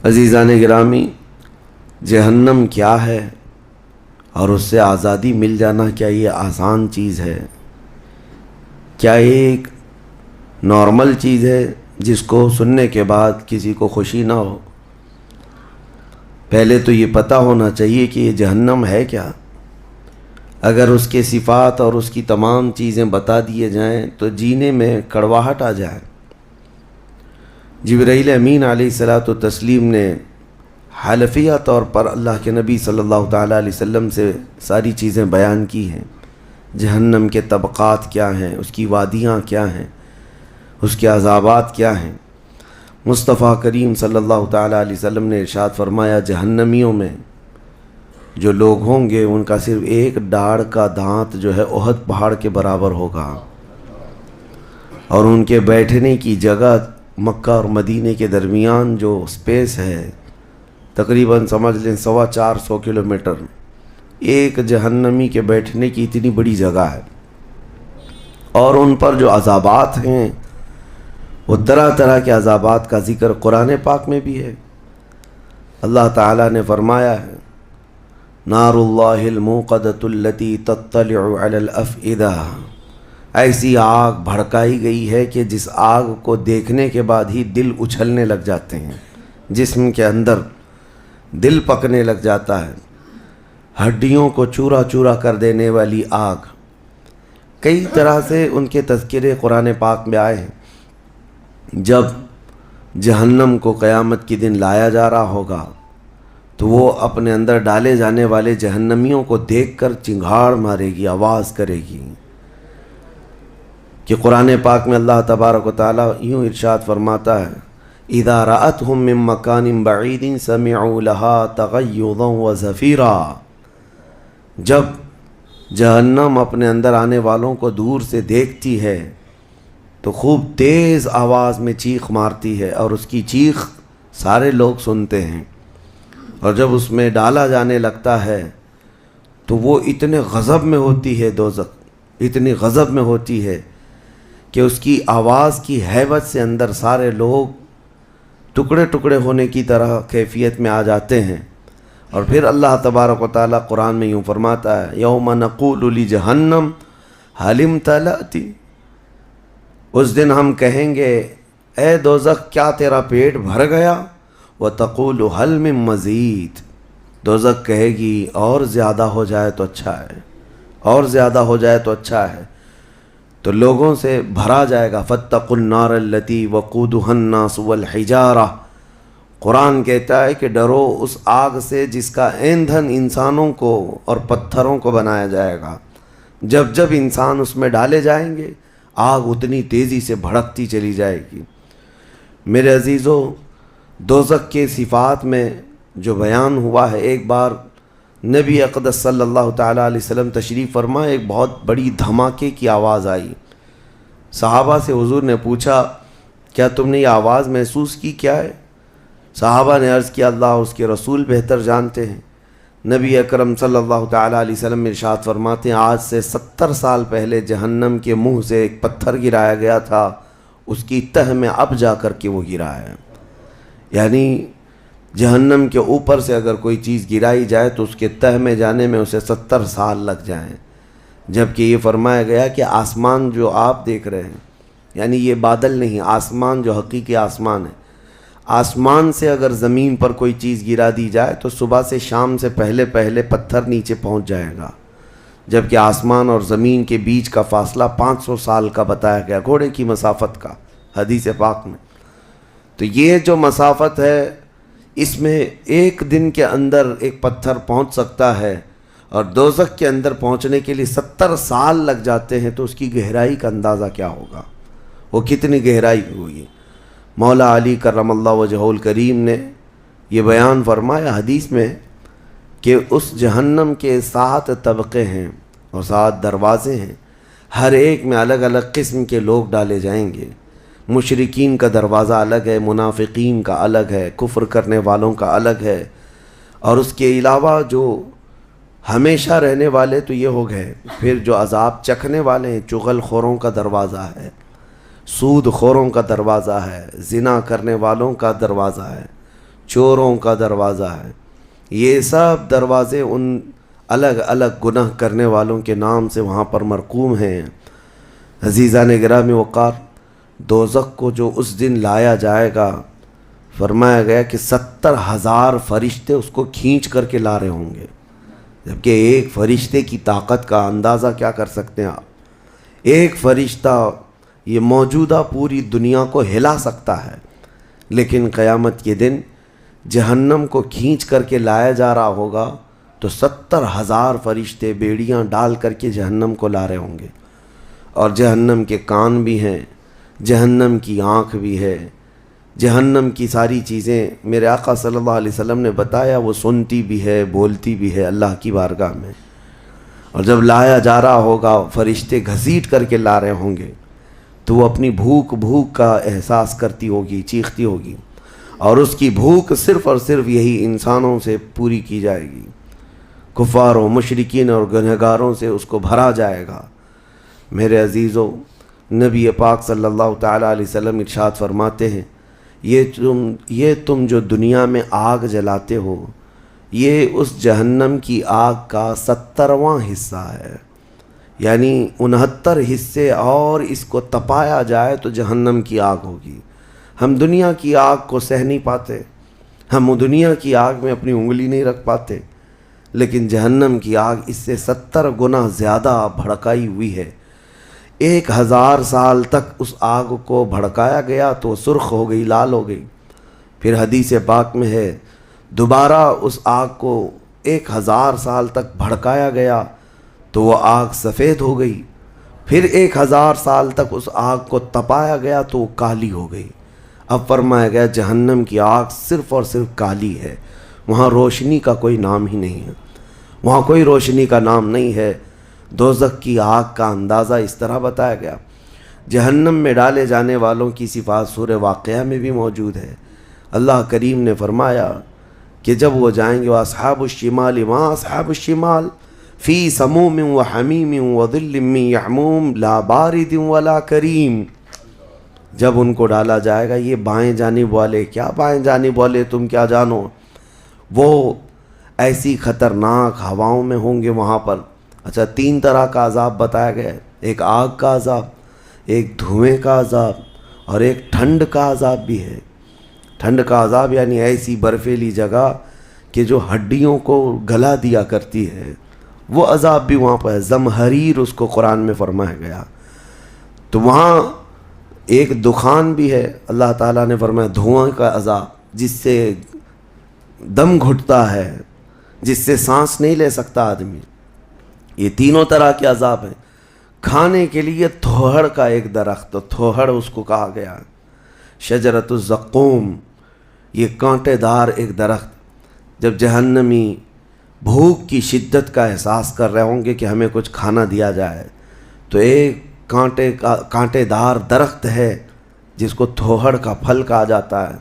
عزیزان گرامی، جہنم کیا ہے اور اس سے آزادی مل جانا کیا یہ آسان چیز ہے؟ کیا یہ ایک نارمل چیز ہے جس کو سننے کے بعد کسی کو خوشی نہ ہو؟ پہلے تو یہ پتہ ہونا چاہیے کہ یہ جہنم ہے کیا۔ اگر اس کے صفات اور اس کی تمام چیزیں بتا دیے جائیں تو جینے میں کڑواہٹ آ جائے۔ جبرائیل امین علیہ الصلاۃ والتسلیم نے حلفیہ طور پر اللہ کے نبی صلی اللہ تعالیٰ علیہ وسلم سے ساری چیزیں بیان کی ہیں۔ جہنم کے طبقات کیا ہیں، اس کی وادیاں کیا ہیں، اس کے عذابات کیا ہیں۔ مصطفیٰ کریم صلی اللہ تعالیٰ علیہ وسلم نے ارشاد فرمایا، جہنمیوں میں جو لوگ ہوں گے ان کا صرف ایک ڈاڑھ کا دانت جو ہے احد پہاڑ کے برابر ہوگا، اور ان کے بیٹھنے کی جگہ مکہ اور مدینے کے درمیان جو سپیس ہے تقریباً سمجھ لیں 450 کلومیٹر، ایک جہنمی کے بیٹھنے کی اتنی بڑی جگہ ہے۔ اور ان پر جو عذابات ہیں وہ طرح طرح کے عذابات کا ذکر قرآن پاک میں بھی ہے۔ اللہ تعالیٰ نے فرمایا ہے، نار اللہ الموقدۃ التی تطلع علی الافئدہ، ایسی آگ بھڑکائی گئی ہے کہ جس آگ کو دیکھنے کے بعد ہی دل اچھلنے لگ جاتے ہیں، جسم کے اندر دل پکنے لگ جاتا ہے، ہڈیوں کو چورا چورا کر دینے والی آگ۔ کئی طرح سے ان کے تذکرے قرآن پاک میں آئے ہیں۔ جب جہنم کو قیامت کے دن لایا جا رہا ہوگا تو وہ اپنے اندر ڈالے جانے والے جہنمیوں کو دیکھ کر چنگھاڑ مارے گی، آواز کرے گی۔ کہ قرآن پاک میں اللہ تبارک و تعالیٰ یوں ارشاد فرماتا ہے، اذا رأتهم من مکان بعید سمعوا لها تغیظا وزفیرا، جب جہنم اپنے اندر آنے والوں کو دور سے دیکھتی ہے تو خوب تیز آواز میں چیخ مارتی ہے، اور اس کی چیخ سارے لوگ سنتے ہیں۔ اور جب اس میں ڈالا جانے لگتا ہے تو وہ اتنے غضب میں ہوتی ہے، دوزخ اتنی غضب میں ہوتی ہے کہ اس کی آواز کی ہیبت سے اندر سارے لوگ ٹکڑے ٹکڑے ہونے کی طرح کیفیت میں آ جاتے ہیں۔ اور پھر اللہ تبارک و تعالیٰ قرآن میں یوں فرماتا ہے، یوم نقول لجہنم هل امتلأت، اس دن ہم کہیں گے اے دوزخ کیا تیرا پیٹ بھر گیا؟ وتقول هل من مزید، دوزخ کہے گی اور زیادہ ہو جائے تو اچھا ہے، اور زیادہ ہو جائے تو اچھا ہے۔ تو لوگوں سے بھرا جائے گا، فاتقوا النار التي وقودها الناس والحجارہ، قرآن کہتا ہے کہ ڈرو اس آگ سے جس کا ایندھن انسانوں کو اور پتھروں کو بنایا جائے گا۔ جب جب انسان اس میں ڈالے جائیں گے آگ اتنی تیزی سے بھڑکتی چلی جائے گی۔ میرے عزیزو، دوزخ کے صفات میں جو بیان ہوا ہے، ایک بار نبی اقدس صلی اللہ تعالیٰ علیہ وسلم تشریف فرما، ایک بہت بڑی دھماکے کی آواز آئی۔ صحابہ سے حضور نے پوچھا، کیا تم نے یہ آواز محسوس کی، کیا ہے؟ صحابہ نے عرض کیا، اللہ اس کے رسول بہتر جانتے ہیں۔ نبی اکرم صلی اللہ تعالیٰ علیہ وسلم ارشاد فرماتے ہیں، آج سے 70 سال پہلے جہنم کے منہ سے ایک پتھر گرایا گیا تھا، اس کی تہ میں اب جا کر کے وہ گرا ہے۔ یعنی جہنم کے اوپر سے اگر کوئی چیز گرائی جائے تو اس کے تہ میں جانے میں اسے 70 سال لگ جائیں۔ جبکہ یہ فرمایا گیا کہ آسمان جو آپ دیکھ رہے ہیں، یعنی یہ بادل نہیں، آسمان جو حقیقی آسمان ہے، آسمان سے اگر زمین پر کوئی چیز گرا دی جائے تو صبح سے شام سے پہلے پہلے پتھر نیچے پہنچ جائے گا۔ جبکہ آسمان اور زمین کے بیچ کا فاصلہ 500 سال کا بتایا گیا، گھوڑے کی مسافت کا، حدیث پاک میں۔ تو یہ جو مسافت ہے اس میں ایک دن کے اندر ایک پتھر پہنچ سکتا ہے، اور دوزخ کے اندر پہنچنے کے لیے 70 سال لگ جاتے ہیں، تو اس کی گہرائی کا اندازہ کیا ہوگا، وہ کتنی گہرائی ہوگی۔ مولا علی کرم اللہ وجہہ الکریم نے یہ بیان فرمایا حدیث میں کہ اس جہنم کے 7 طبقے ہیں اور 7 دروازے ہیں، ہر ایک میں الگ الگ قسم کے لوگ ڈالے جائیں گے۔ مشرکین کا دروازہ الگ ہے، منافقین کا الگ ہے، کفر کرنے والوں کا الگ ہے، اور اس کے علاوہ جو ہمیشہ رہنے والے تو یہ ہو گئے۔ پھر جو عذاب چکھنے والے ہیں، چغل خوروں کا دروازہ ہے، سود خوروں کا دروازہ ہے، زنا کرنے والوں کا دروازہ ہے، چوروں کا دروازہ ہے۔ یہ سب دروازے ان الگ الگ گناہ کرنے والوں کے نام سے وہاں پر مرقوم ہیں۔ عزیزان گرامی وقار، دوزخ کو جو اس دن لایا جائے گا، فرمایا گیا کہ 70,000 فرشتے اس کو کھینچ کر کے لا رہے ہوں گے، جبکہ ایک فرشتے کی طاقت کا اندازہ کیا کر سکتے ہیں آپ؟ ایک فرشتہ یہ موجودہ پوری دنیا کو ہلا سکتا ہے، لیکن قیامت کے دن جہنم کو کھینچ کر کے لایا جا رہا ہوگا تو 70,000 فرشتے بیڑیاں ڈال کر کے جہنم کو لا رہے ہوں گے، اور جہنم کے کان بھی ہیں، جہنم کی آنکھ بھی ہے، جہنم کی ساری چیزیں میرے آقا صلی اللہ علیہ وسلم نے بتایا وہ سنتی بھی ہے، بولتی بھی ہے اللہ کی بارگاہ میں۔ اور جب لایا جا رہا ہوگا، فرشتے گھسیٹ کر کے لا رہے ہوں گے، تو وہ اپنی بھوک کا احساس کرتی ہوگی، چیختی ہوگی، اور اس کی بھوک صرف اور صرف یہی انسانوں سے پوری کی جائے گی، کفاروں، مشرکین اور گنہگاروں سے اس کو بھرا جائے گا۔ میرے عزیزو، نبی پاک صلی اللہ تعالیٰ علیہ وسلم ارشاد فرماتے ہیں، یہ تم جو دنیا میں آگ جلاتے ہو، یہ اس جہنم کی آگ کا 70واں حصہ ہے، یعنی 69 حصے اور اس کو تپایا جائے تو جہنم کی آگ ہوگی۔ ہم دنیا کی آگ کو سہ نہیں پاتے، ہم دنیا کی آگ میں اپنی انگلی نہیں رکھ پاتے، لیکن جہنم کی آگ اس سے 70 گنا زیادہ بھڑکائی ہوئی ہے۔ 1000 سال تک اس آگ کو بھڑکایا گیا تو سرخ ہو گئی، لال ہو گئی، پھر حدیث پاک میں ہے دوبارہ اس آگ کو 1000 سال تک بھڑکایا گیا تو وہ آگ سفید ہو گئی، پھر 1000 سال تک اس آگ کو تپایا گیا تو وہ کالی ہو گئی۔ اب فرمایا گیا جہنم کی آگ صرف اور صرف کالی ہے، وہاں روشنی کا کوئی نام ہی نہیں ہے، وہاں کوئی روشنی کا نام نہیں ہے۔ دوزخ کی آگ کا اندازہ اس طرح بتایا گیا۔ جہنم میں ڈالے جانے والوں کی صفات سورہ واقعہ میں بھی موجود ہے۔ اللہ کریم نے فرمایا کہ جب وہ جائیں گے وَأَصْحَابُ الشِّمَالِ مَا أَصْحَابُ الشِّمَالِ فِي سَمُومٍ وَحَمِيمٍ وَظِلٍّ مِّن يَحْمُومٍ لَا بَارِدٍ وَلَا كَرِيمٍ، جب ان کو ڈالا جائے گا، یہ بائیں جانب والے، کیا بائیں جانب والے تم کیا جانو، وہ ایسی خطرناک ہواؤں میں ہوں گے وہاں پر۔ اچھا، 3 طرح کا عذاب بتایا گیا ہے، ایک آگ کا عذاب، ایک دھوئیں کا عذاب، اور ایک ٹھنڈ کا عذاب بھی ہے۔ ٹھنڈ کا عذاب یعنی ایسی برفیلی جگہ کہ جو ہڈیوں کو گلا دیا کرتی ہے، وہ عذاب بھی وہاں پر ہے، زمہریر اس کو قرآن میں فرمایا گیا۔ تو وہاں ایک دخان بھی ہے، اللہ تعالیٰ نے فرمایا دھواں کا عذاب، جس سے دم گھٹتا ہے، جس سے سانس نہیں لے سکتا آدمی۔ یہ تینوں طرح کے عذاب ہیں۔ کھانے کے لیے تھوہڑ کا ایک درخت، تھوہڑ اس کو کہا گیا، شجرۃ الزقوم، یہ کانٹے دار ایک درخت۔ جب جہنمی بھوک کی شدت کا احساس کر رہے ہوں گے کہ ہمیں کچھ کھانا دیا جائے، تو ایک کانٹے دار درخت ہے جس کو تھوہڑ کا پھل کہا جاتا ہے،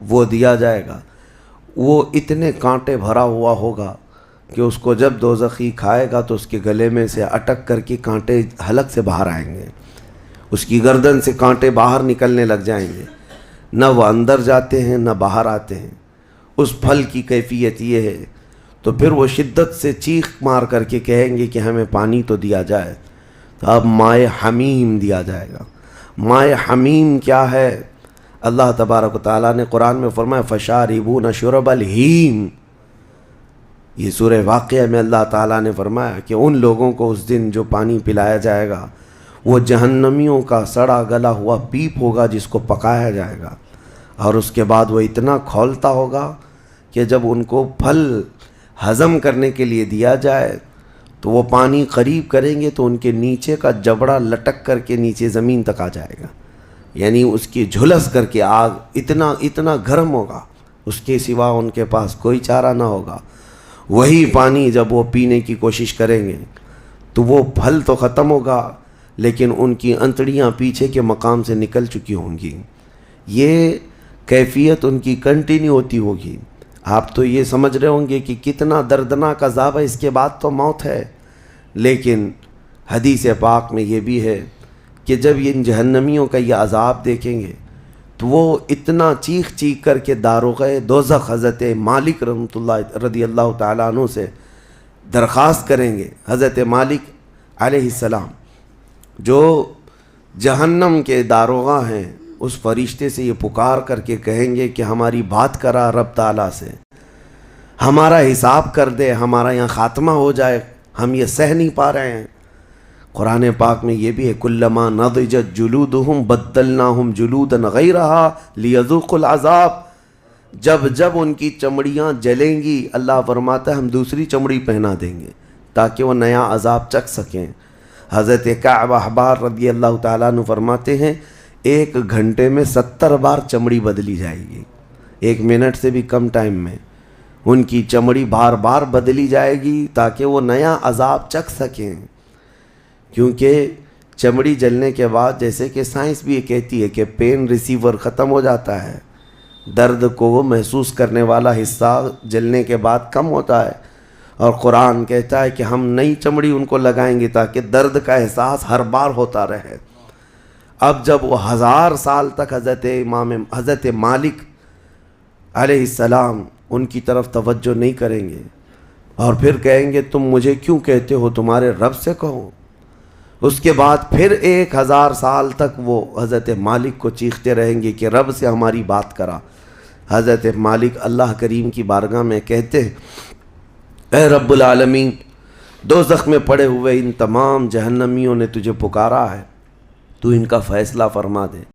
وہ دیا جائے گا۔ وہ اتنے کانٹے بھرا ہوا ہوگا کہ اس کو جب دوزخی کھائے گا تو اس کے گلے میں سے اٹک کر کے کانٹے حلق سے باہر آئیں گے، اس کی گردن سے کانٹے باہر نکلنے لگ جائیں گے، نہ وہ اندر جاتے ہیں نہ باہر آتے ہیں۔ اس پھل کی کیفیت یہ ہے، تو پھر وہ شدت سے چیخ مار کر کے کہیں گے کہ ہمیں پانی تو دیا جائے، تو اب مائے حمیم دیا جائے گا۔ مائے حمیم کیا ہے؟ اللہ تبارک و تعالیٰ نے قرآن میں فرمایا فَشَارِبُونَ شُرَبَ الْہِیم، یہ سورہ واقعہ میں اللہ تعالیٰ نے فرمایا کہ ان لوگوں کو اس دن جو پانی پلایا جائے گا وہ جہنمیوں کا سڑا گلا ہوا پیپ ہوگا جس کو پکایا جائے گا، اور اس کے بعد وہ اتنا کھولتا ہوگا کہ جب ان کو پھل ہضم کرنے کے لیے دیا جائے تو وہ پانی قریب کریں گے تو ان کے نیچے کا جبڑا لٹک کر کے نیچے زمین تک آ جائے گا، یعنی اس کی جھلس کر کے آگ اتنا گرم ہوگا، اس کے سوا ان کے پاس کوئی چارہ نہ ہوگا۔ وہی پانی جب وہ پینے کی کوشش کریں گے تو وہ پھل تو ختم ہوگا، لیکن ان کی انتڑیاں پیچھے کے مقام سے نکل چکی ہوں گی۔ یہ کیفیت ان کی کنٹینیو ہوتی ہوگی۔ آپ تو یہ سمجھ رہے ہوں گے کہ کتنا دردناک عذاب ہے، اس کے بعد تو موت ہے، لیکن حدیث پاک میں یہ بھی ہے کہ جب ان جہنمیوں کا یہ عذاب دیکھیں گے تو وہ اتنا چیخ چیخ کر کے داروغہ دوزخ حضرت مالک رحمۃ اللہ رضی اللہ تعالیٰ عنہ سے درخواست کریں گے. حضرت مالک علیہ السلام جو جہنم کے داروغہ ہیں اس فرشتے سے یہ پکار کر کے کہیں گے کہ ہماری بات کرا رب تعالیٰ سے, ہمارا حساب کر دے, ہمارا یہاں خاتمہ ہو جائے, ہم یہ سہ نہیں پا رہے ہیں. قرآن پاک میں یہ بھی ہے کلما نضجت جلودہم بدلناہم جلودا غیرہا لیذوقوا العذاب. جب جب ان کی چمڑیاں جلیں گی اللہ فرماتا ہے ہم دوسری چمڑی پہنا دیں گے تاکہ وہ نیا عذاب چکھ سکیں. حضرت کعب احبار رضی اللہ تعالیٰ عنہ فرماتے ہیں 1 گھنٹے میں 70 بار چمڑی بدلی جائے گی, 1 منٹ سے بھی کم ٹائم میں ان کی چمڑی بار بار بدلی جائے گی تاکہ وہ نیا عذاب چکھ سکیں. کیونکہ چمڑی جلنے کے بعد جیسے کہ سائنس بھی یہ کہتی ہے کہ پین ریسیور ختم ہو جاتا ہے, درد کو وہ محسوس کرنے والا حصہ جلنے کے بعد کم ہوتا ہے, اور قرآن کہتا ہے کہ ہم نئی چمڑی ان کو لگائیں گے تاکہ درد کا احساس ہر بار ہوتا رہے. اب جب وہ 1000 سال تک حضرت مالک علیہ السلام ان کی طرف توجہ نہیں کریں گے اور پھر کہیں گے تم مجھے کیوں کہتے ہو, تمہارے رب سے کہو. اس کے بعد پھر 1000 سال تک وہ حضرت مالک کو چیختے رہیں گے کہ رب سے ہماری بات کرا. حضرت مالک اللہ کریم کی بارگاہ میں کہتے ہیں اے رب العالمین, دوزخ میں پڑے ہوئے ان تمام جہنمیوں نے تجھے پکارا ہے, تو ان کا فیصلہ فرما دے.